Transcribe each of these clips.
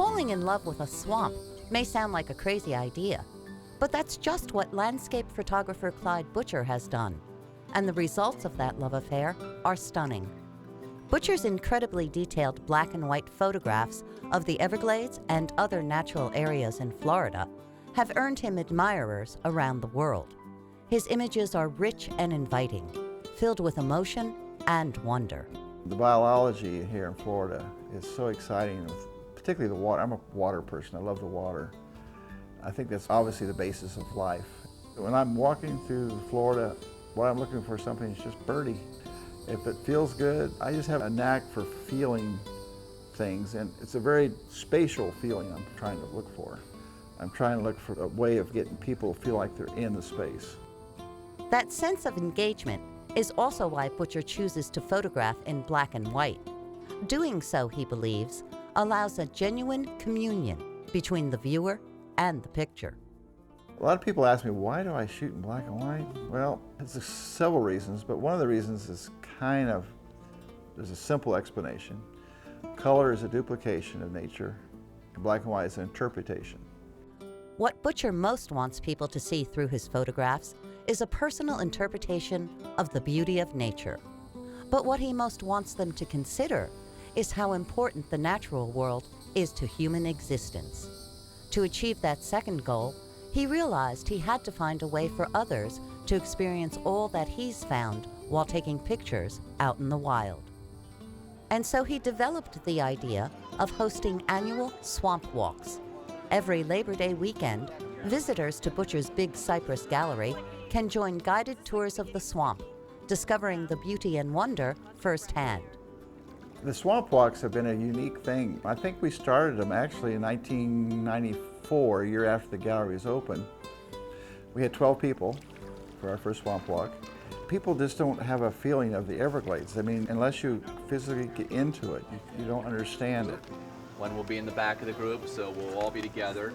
Falling in love with a swamp may sound like a crazy idea, but that's just what landscape photographer Clyde Butcher has done, and the results of that love affair are stunning. Butcher's incredibly detailed black and white photographs of the Everglades and other natural areas in Florida have earned him admirers around the world. His images are rich and inviting, filled with emotion and wonder. The biology here in Florida is so exciting, particularly the water. I'm a water person, I love the water. I think that's obviously the basis of life. When I'm walking through Florida, what I'm looking for something is just birdie. If it feels good, I just have a knack for feeling things, and it's a very spatial feeling I'm trying to look for. I'm trying to look for a way of getting people to feel like they're in the space. That sense of engagement is also why Butcher chooses to photograph in black and white. Doing so, he believes, allows a genuine communion between the viewer and the picture. A lot of people ask me, why do I shoot in black and white? Well, there's several reasons, but one of the reasons is there's a simple explanation. Color is a duplication of nature. Black and white is an interpretation. What Butcher most wants people to see through his photographs is a personal interpretation of the beauty of nature. But what he most wants them to consider is how important the natural world is to human existence. To achieve that second goal, he realized he had to find a way for others to experience all that he's found while taking pictures out in the wild. And so he developed the idea of hosting annual swamp walks. Every Labor Day weekend, visitors to Butcher's Big Cypress Gallery can join guided tours of the swamp, discovering the beauty and wonder firsthand. The swamp walks have been a unique thing. I think we started them actually in 1994, a year after the gallery was open. We had 12 people for our first swamp walk. People just don't have a feeling of the Everglades. I mean, unless you physically get into it, you don't understand it. One will be in the back of the group, so we'll all be together.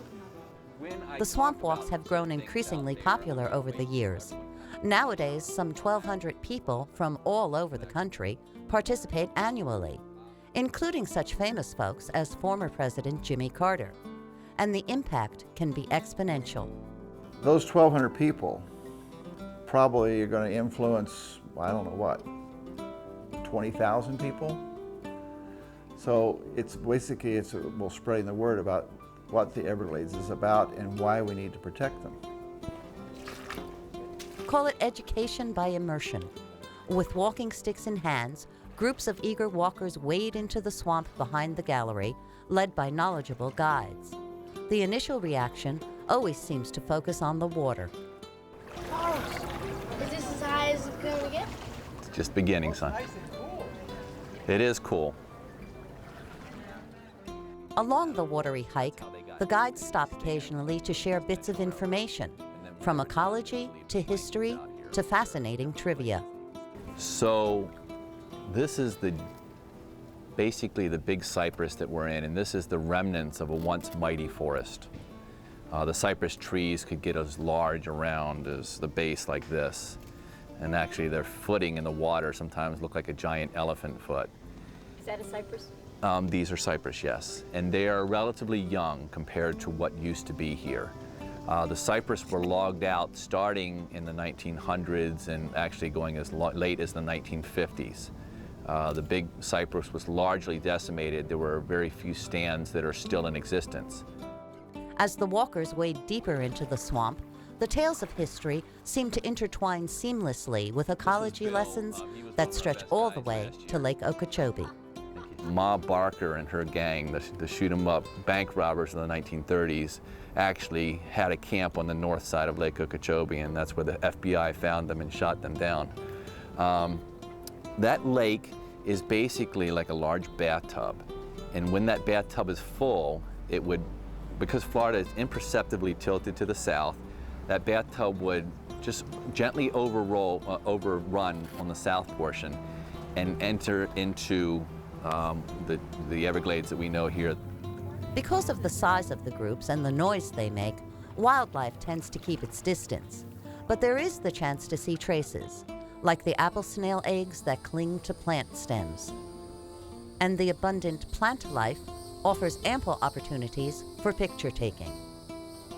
The swamp walks have grown increasingly popular over the years. Nowadays, some 1,200 people from all over the country participate annually, including such famous folks as former President Jimmy Carter. And the impact can be exponential. Those 1,200 people probably are going to influence, I don't know what, 20,000 people? So it's basically, we're spreading the word about what the Everglades is about and why we need to protect them. Call it education by immersion. With walking sticks in hands, groups of eager walkers wade into the swamp behind the gallery, led by knowledgeable guides. The initial reaction always seems to focus on the water. Oh, is this as high as it's going to get? It's just beginning, son. It is cool. Along the watery hike, the guides stop occasionally to share bits of information, from ecology to history to fascinating trivia. So this is basically the big cypress that we're in, and this is the remnants of a once mighty forest. The cypress trees could get as large around as the base like this, and actually their footing in the water sometimes look like a giant elephant foot. Is that a cypress? These are cypress, yes, and they are relatively young compared to what used to be here. The cypress were logged out starting in the 1900s and actually going as late as the 1950s. The big cypress was largely decimated. There were very few stands that are still in existence. As the walkers wade deeper into the swamp, the tales of history seem to intertwine seamlessly with ecology lessons that stretch all the way to Lake Okeechobee. Ma Barker and her gang, the shoot-'em-up bank robbers in the 1930s, actually had a camp on the north side of Lake Okeechobee, and that's where the FBI found them and shot them down. That lake is basically like a large bathtub, and when that bathtub is full, it would, because Florida is imperceptibly tilted to the south, that bathtub would just gently overrun on the south portion and enter into the Everglades that we know here. Because of the size of the groups and the noise they make, wildlife tends to keep its distance. But there is the chance to see traces, like the apple snail eggs that cling to plant stems. And the abundant plant life offers ample opportunities for picture taking.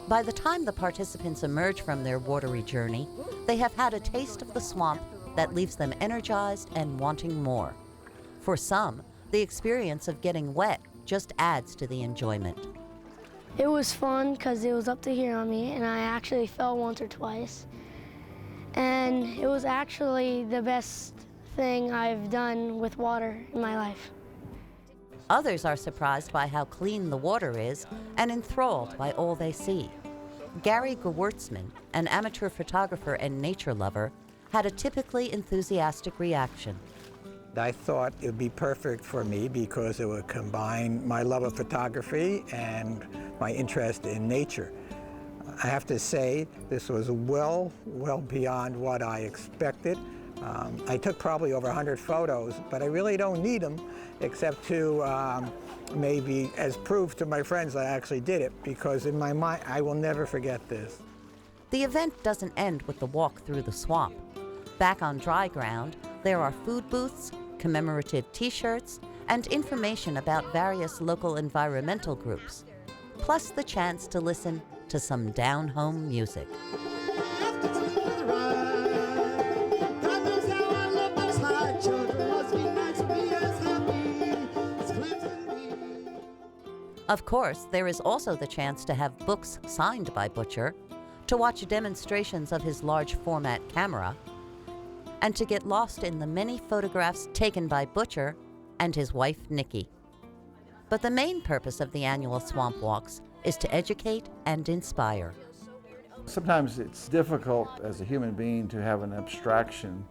By the time the participants emerge from their watery journey, they have had a taste of the swamp that leaves them energized and wanting more. For some, the experience of getting wet just adds to the enjoyment. It was fun because it was up to here on me, and I actually fell once or twice. And it was actually the best thing I've done with water in my life. Others are surprised by how clean the water is and enthralled by all they see. Gary Gewurtzman, an amateur photographer and nature lover, had a typically enthusiastic reaction. I thought it would be perfect for me because it would combine my love of photography and my interest in nature. I have to say, this was well beyond what I expected. I took probably over 100 photos, but I really don't need them except to maybe as proof to my friends that I actually did it, because in my mind, I will never forget this. The event doesn't end with the walk through the swamp. Back on dry ground, there are food booths, commemorative t-shirts, and information about various local environmental groups, plus the chance to listen to some down-home music. Of course, there is also the chance to have books signed by Butcher, to watch demonstrations of his large format camera, and to get lost in the many photographs taken by Butcher and his wife, Nikki. But the main purpose of the annual swamp walks is to educate and inspire. Sometimes it's difficult as a human being to have an abstraction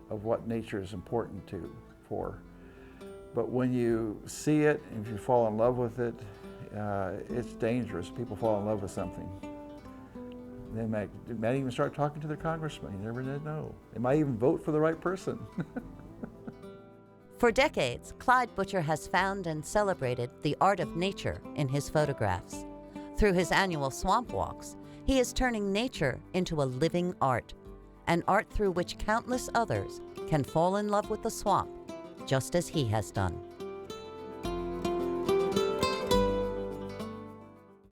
of what nature is important for. But when you see it, and if you fall in love with it, it's dangerous. People fall in love with something. They might even start talking to their congressman. You never know. They might even vote for the right person. For decades, Clyde Butcher has found and celebrated the art of nature in his photographs. Through his annual swamp walks, he is turning nature into a living art, an art through which countless others can fall in love with the swamp, just as he has done.